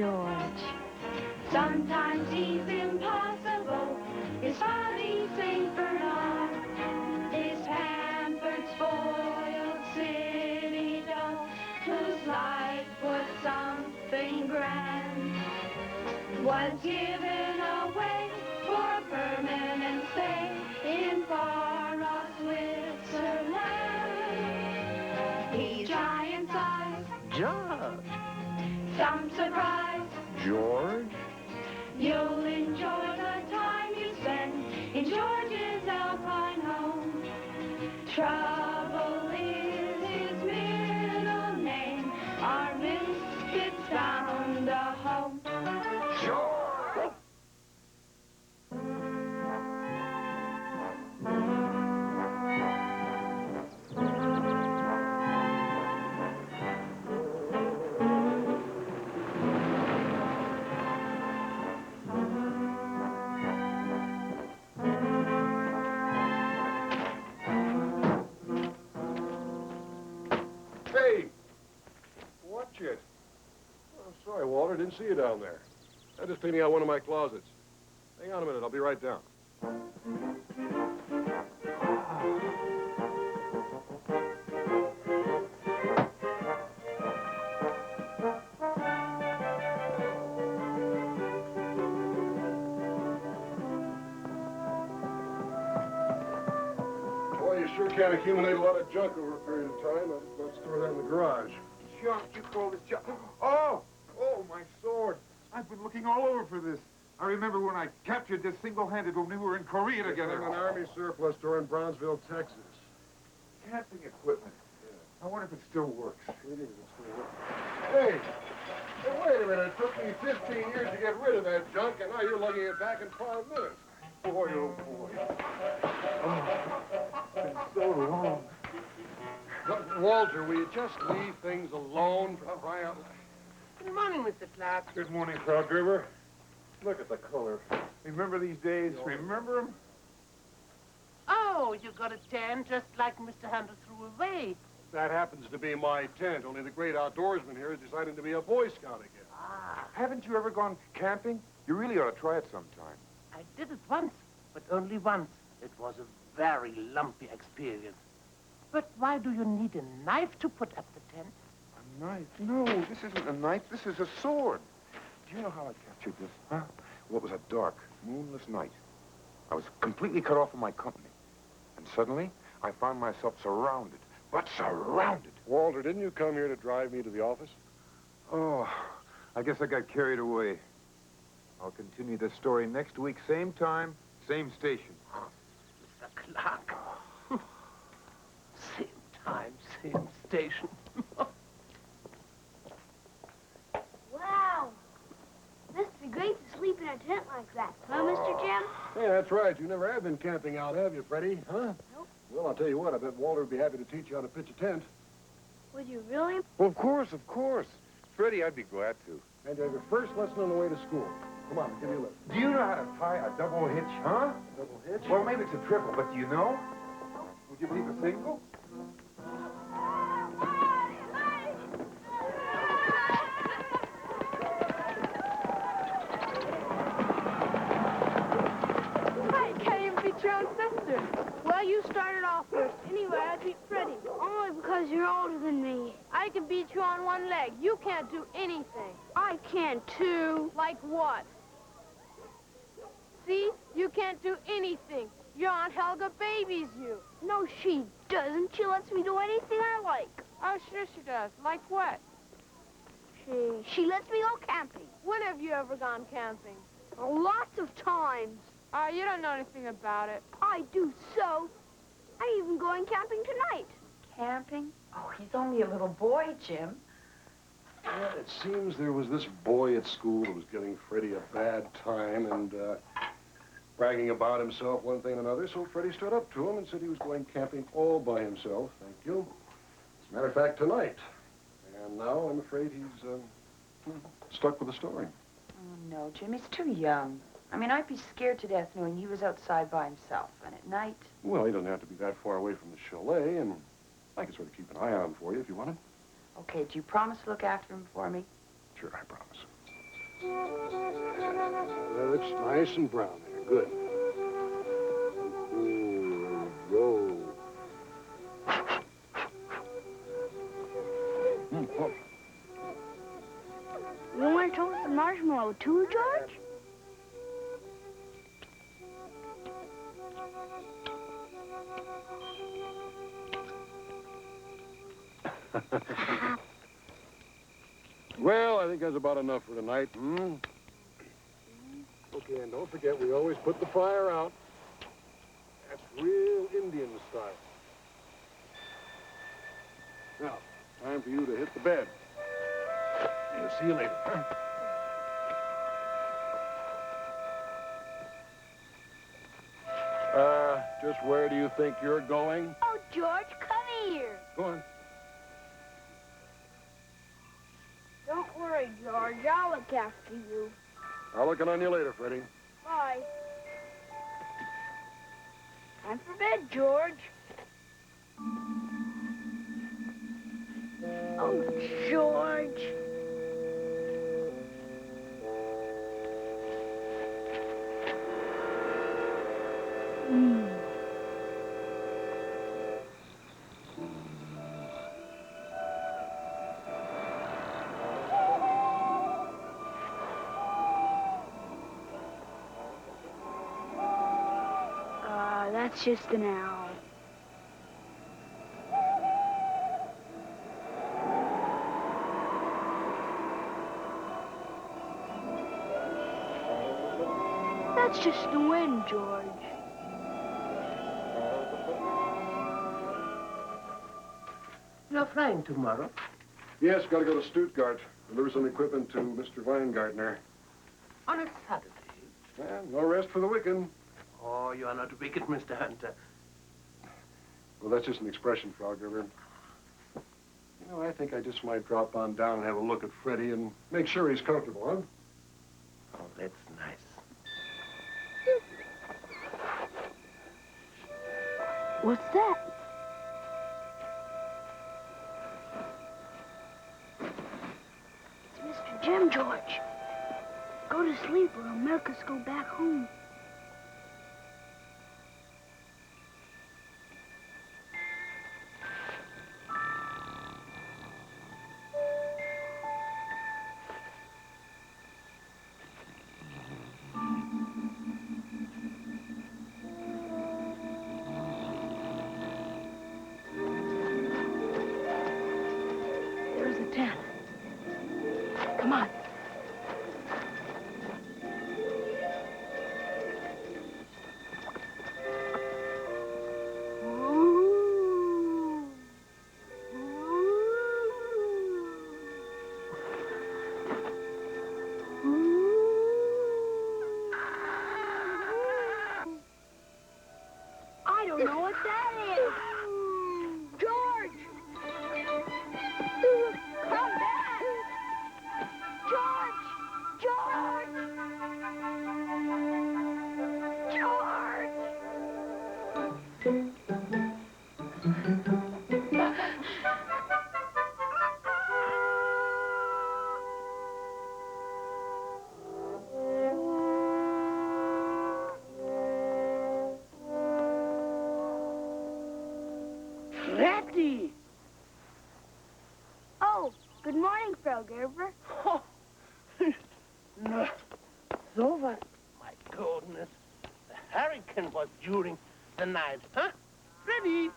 George. Sometimes he's impossible. His funny St. Bernard. His pampered, spoiled city doll, whose life was something grand, was given away for a permanent stay in far-off Switzerland. He's giant size. George. Some surprise. George? You'll enjoy the time you spend in George's Alpine home. Trouble is his middle name. Our misfits found a home. George! Hey! Watch it. Oh, sorry, Walter. Didn't see you down there. I'm just cleaning out one of my closets. Hang on a minute. I'll be right down. Boy, you sure can accumulate a lot of junk over a period of time. I'll store that in the garage. Junk, you call this junk? Oh! Oh, my sword. I've been looking all over for this. I remember when I captured this single-handed when we were in Korea together. It's in an Army surplus store in Brownsville, Texas. Camping equipment. I wonder if it still works. It is. It still works. Hey! Hey, wait a minute. It took me 15 years to get rid of that junk, and now you're lugging it back in 5 minutes. Boy, oh, boy. It's been so long. Look, Walter, will you just leave things alone for crying out loud? Good morning, Mr. Clark. Good morning, Crowdriver. Look at the color. Remember these days? Remember them? Oh, you got a tan just like Mr. Handel threw away. That happens to be my tent, only the great outdoorsman here is deciding to be a Boy Scout again. Ah, Haven't you ever gone camping? You really ought to try it sometime. I did it once, but only once. It was a very lumpy experience. But why do you need a knife to put up the tent? A knife? No, this isn't a knife. This is a sword. Do you know how I captured this, huh? Well, it was a dark, moonless night. I was completely cut off from my company. And suddenly, I found myself surrounded. But surrounded. Walter, didn't you come here to drive me to the office? Oh, I guess I got carried away. I'll continue this story next week, same time, same station. Mr. Clark. Same time, same station. Wow. Must be great to sleep in a tent like that, huh, Mr. Jim? Hey, that's right. You never have been camping out, have you, Freddie? Huh? Nope. Well, I'll tell you what. I bet Walter would be happy to teach you how to pitch a tent. Would you really? Well, of course, of course. Freddie, I'd be glad to. And you have your first lesson on the way to school. Come on, I'll give you a lift. Do you know how to tie a double hitch, huh? Double hitch? Well, maybe it's a triple, but do you know? Would you believe a single? I can't even beat your own sister. Well, you started off first. Anyway, I beat Freddie. Only because you're older than me. I can beat you on one leg. You can't do anything. I can, too. Like what? See? You can't do anything. Your Aunt Helga babies you. No, she doesn't. She lets me do anything I like. Oh, sure she does. Like what? She lets me go camping. When have you ever gone camping? Lots of times. You don't know anything about it. I do so. I'm even going camping tonight. Camping? Oh, he's only a little boy, Jim. Yeah, it seems there was this boy at school who was giving Freddie a bad time and bragging about himself, one thing and another. So Freddie stood up to him and said he was going camping all by himself. Thank you. As a matter of fact, tonight. And now I'm afraid he's stuck with the story. Oh, no, Jim, he's too young. I mean, I'd be scared to death knowing he was outside by himself. And at night... Well, he doesn't have to be that far away from the chalet, and I can sort of keep an eye on him for you if you want it. Okay, do you promise to look after him for me? Sure, I promise. It's nice and brown there. Good. Ooh, go. Oh. You want to toast the marshmallow too, George? Well, I think that's about enough for tonight. Okay, and don't forget, we always put the fire out. That's real Indian style. Now, time for you to hit the bed. Yeah, see you later. Just where do you think you're going? Oh, George, come here. Go on. Don't worry, George. I'll look after you. I'll look on you later, Freddie. Bye. Time for bed, George. Oh, George. That's just an owl. That's just the wind, George. You're flying tomorrow. Yes, got to go to Stuttgart. Deliver some equipment to Mr. Weingartner. On a Saturday. Well, no rest for the wicked. Oh, you are not wicked, Mr. Hunter. Well, that's just an expression, Frog River. You know, I think I just might drop on down and have a look at Freddie and make sure he's comfortable, huh? Oh, that's nice. What's that? It's Mr. Jim, George. Go to sleep or he'll make us go back home. There's a tent. Come on. I don't know what that is. George! Come back! George! George! Freddie! Oh, good morning, Frau Gerber. Oh, no. So what? My goodness. The hurricane was during the night, huh? Freddie,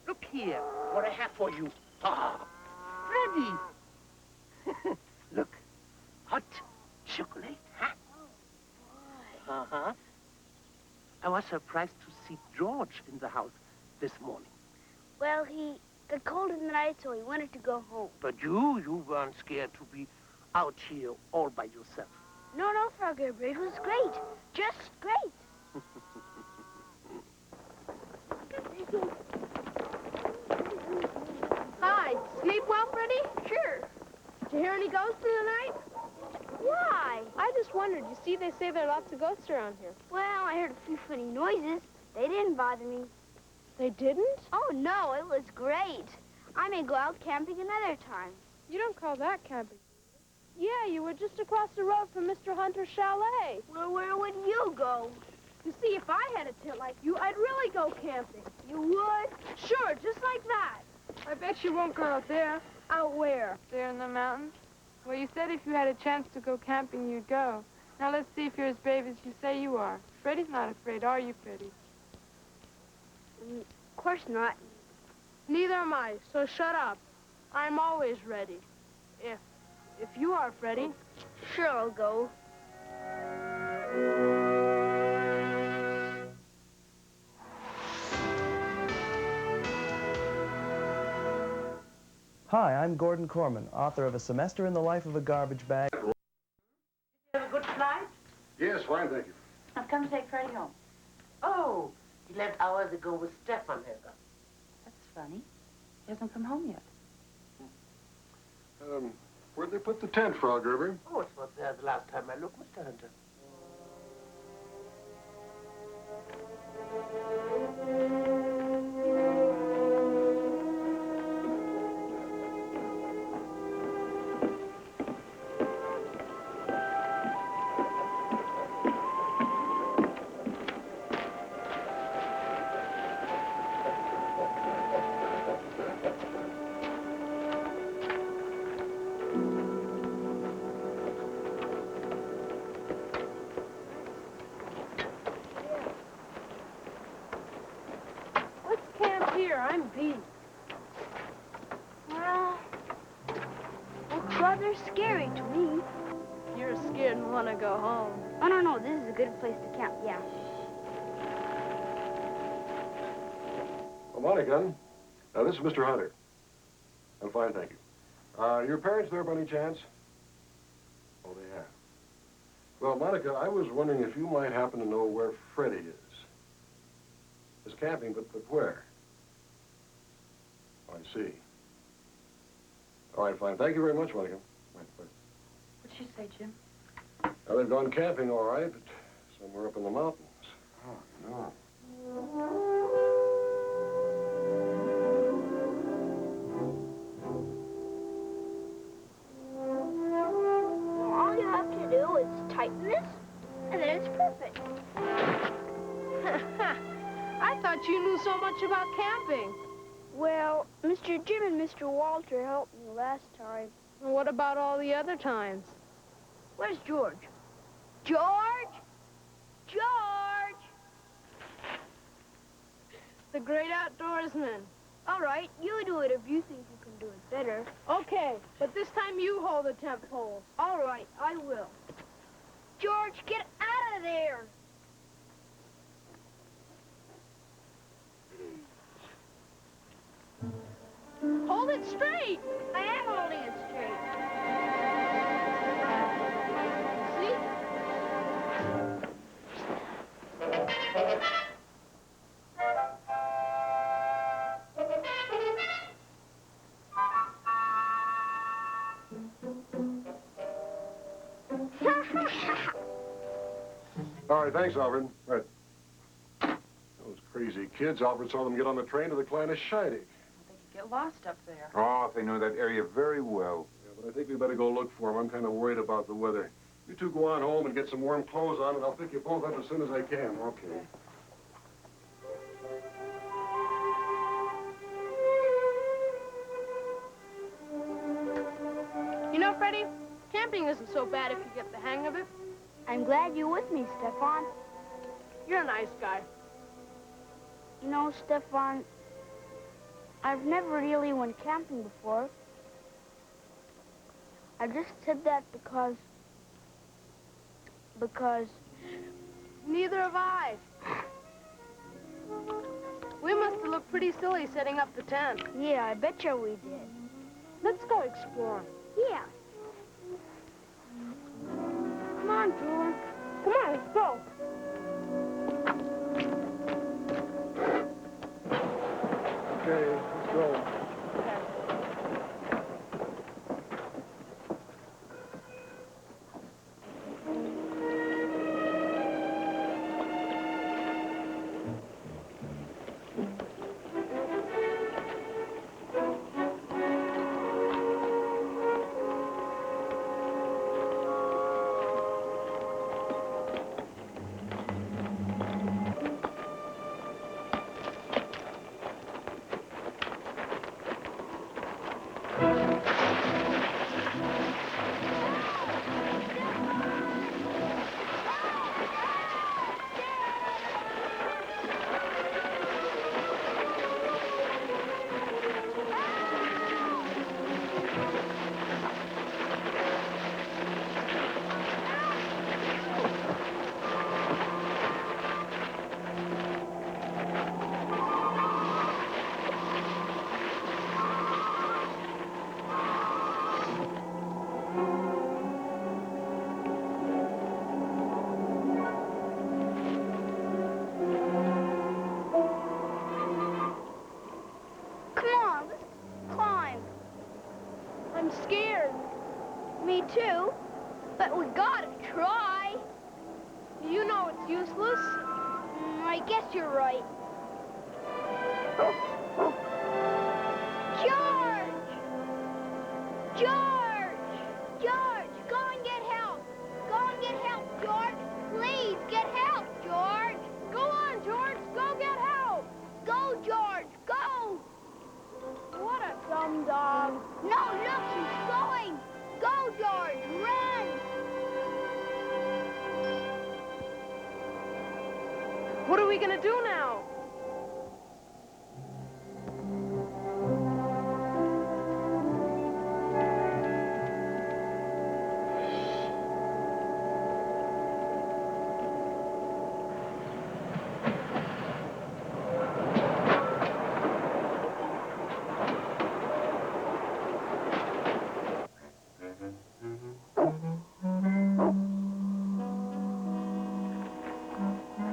look here. What I have for you. Ah, Freddie. Look, hot chocolate, huh? Uh-huh. I was surprised to see George in the house this morning. Well, he got cold in the night, so he wanted to go home. But you weren't scared to be out here all by yourself. No, Frau Gerber, it was great. Just great. Hi. Sleep well, Freddie? Sure. Did you hear any ghosts in the night? Why? I just wondered. You see, they say there are lots of ghosts around here. Well, I heard a few funny noises. They didn't bother me. They didn't? Oh, no, it was great. I may go out camping another time. You don't call that camping. Yeah, you were just across the road from Mr. Hunter's chalet. Well, where would you go? You see, if I had a tent like you, I'd really go camping. You would? Sure, just like that. I bet you won't go out there. Out where? There in the mountains. Well, you said if you had a chance to go camping, you'd go. Now, let's see if you're as brave as you say you are. Freddie's not afraid, are you, Freddie? Of course not. Neither am I, so shut up. I'm always ready. If you are, Freddie. Sure, I'll go. Hi, I'm Gordon Corman, author of A Semester in the Life of a Garbage Bag. Have a good flight? Yes, fine, thank you. I've come to take Freddie home. Oh, he left hours ago with Stefan, Helga. That's funny. He hasn't come home yet. Where'd they put the tent, Frau Gerber? Oh, it was there the last time I looked, Mr. Hunter. Let's camp here. I'm beat. Well, looks rather scary to me. You're scared and want to go home. Oh, no, this is a good place to camp, yeah. Oh, Monica, this is Mr. Hunter. I'm fine, thank you. Your parents there by any chance? Oh, they have. Well, Monica, I was wondering if you might happen to know where Freddie is. He's camping, but where? Oh, I see. All right, fine. Thank you very much, Monica. Bye. What'd she say, Jim? Well, they've gone camping, all right, but somewhere up in the mountains. Oh, no. Well, all you have to do is tighten this, and then it's perfect. I thought you knew so much about camping. Well, Mr. Jim and Mr. Walter helped me last time. Well, what about all the other times? Where's George? George? George! The great outdoorsman. All right, you do it if you think you can do it better. Okay, but this time you hold the tent poles. All right, I will. George, get out of there! Hold it straight. I am holding it straight. See? All right, thanks, Alfred. Right. Those crazy kids. Alfred saw them get on the train to the Kleine Scheidegg. They could get lost up there. Oh, they know that area very well. Yeah, but I think we better go look for them. I'm kind of worried about the weather. You two go on home and get some warm clothes on, and I'll pick you both up as soon as I can. Okay. You know, Freddie, camping isn't so bad if you get the hang of it. I'm glad you're with me, Stefan. You're a nice guy. You know, Stefan, I've never really went camping before. I just said that because... Neither have I. We must have looked pretty silly setting up the tent. Yeah, I betcha we did. Let's go explore. Yeah. Come on, George. Come on, let's go. Okay, let's go. I'm scared. Me too. But we gotta try. You know it's useless. I guess you're right. George! George! George, go and get help. Go and get help, George. Please, get help, George. Go on, George. Go get help. Go, George, go. What a dumb dog. No, look, he's going. Go, George, run. What are we gonna do now?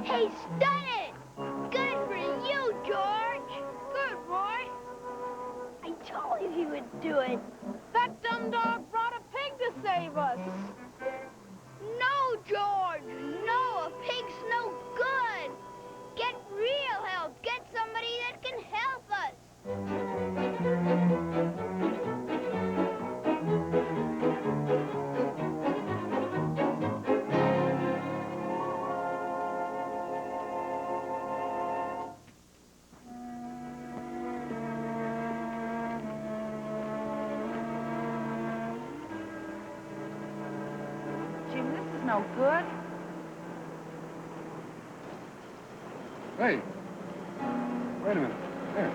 He's done it. Good for you, George. Good boy. I told you he would do it. That dumb dog brought a pig to save us. No, George. No, a pig's no good. Get real help. Get somebody that can help us. Jim, this is no good. Hey. Wait a minute. There.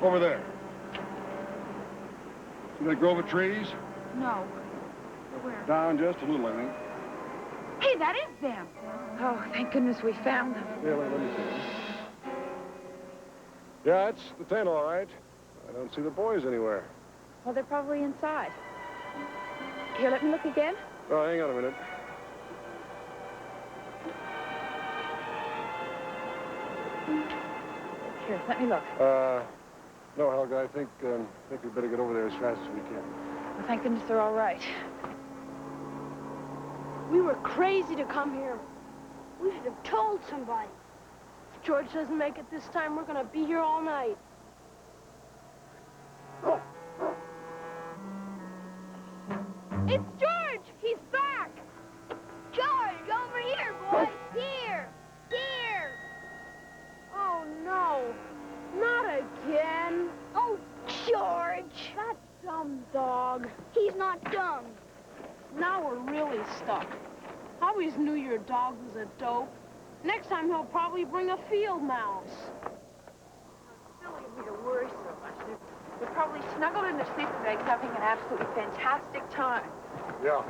Over there. See that grove of trees? No. Where? Down just a little, I think. Hey, that is them. Oh, thank goodness we found them. Yeah, let me see. Yeah, it's the tent, all right. I don't see the boys anywhere. Well, they're probably inside. Here, let me look again. Oh, hang on a minute. Here, let me look. No, Helga, I think we better get over there as fast as we can. Well, thank goodness they're all right. We were crazy to come here. We should have told somebody. If George doesn't make it this time, we're gonna be here all night. It's George! He's back! George, over here, boy. Here. Here. Oh, no. Not again. Oh, George. That dumb dog. He's not dumb. Now we're really stuck. I always knew your dog was a dope. Next time he'll probably bring a field mouse. Silly of me to worry so much. They're probably snuggled in their sleeping bags having an absolutely fantastic time. Yeah.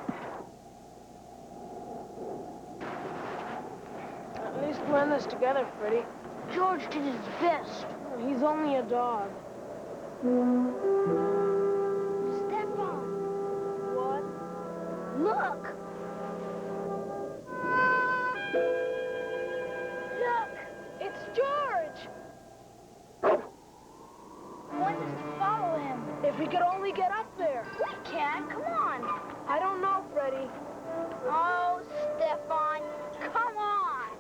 At least we're in this together, Freddie. George did his best. He's only a dog. Stefan, What? look. Look. It's George! I want us to follow him. If we could only get up there. We can. Come on. I don't know, Freddie. Oh, Stefan, come on.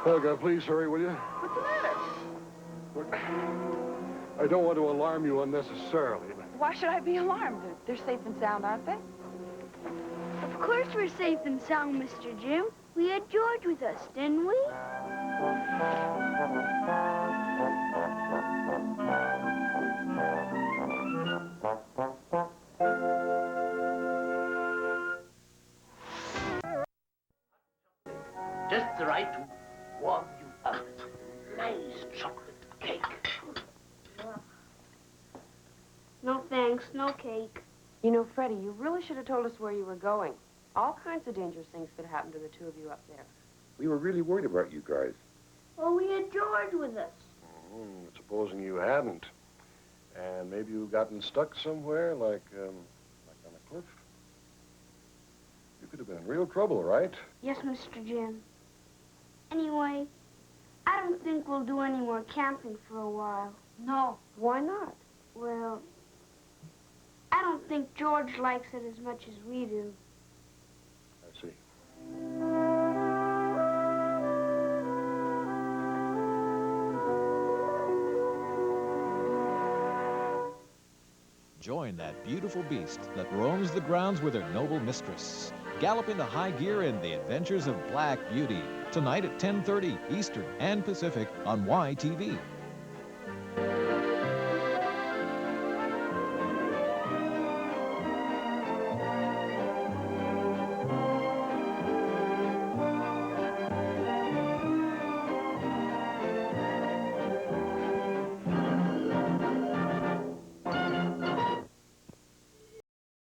Helga, please hurry, will you? What's the matter? Look, I don't want to alarm you unnecessarily, but Why should I be alarmed? They're safe and sound, aren't they? Of course we're safe and sound, Mr. Jim. We had George with us, didn't we? Just the right to warm you up. Nice chocolate cake. No thanks, no cake. You know, Freddie, you really should have told us where you were going. All kinds of dangerous things could happen to the two of you up there. We were really worried about you guys. Well, we had George with us. supposing you hadn't. And maybe you've gotten stuck somewhere, like on a cliff. You could have been in real trouble, right? Yes, Mr. Jim. Anyway, I don't think we'll do any more camping for a while. No. Why not? Well, I don't think George likes it as much as we do. I see. Join that beautiful beast that roams the grounds with her noble mistress. Gallop into high gear in The Adventures of Black Beauty, tonight at 10:30 Eastern and Pacific on YTV.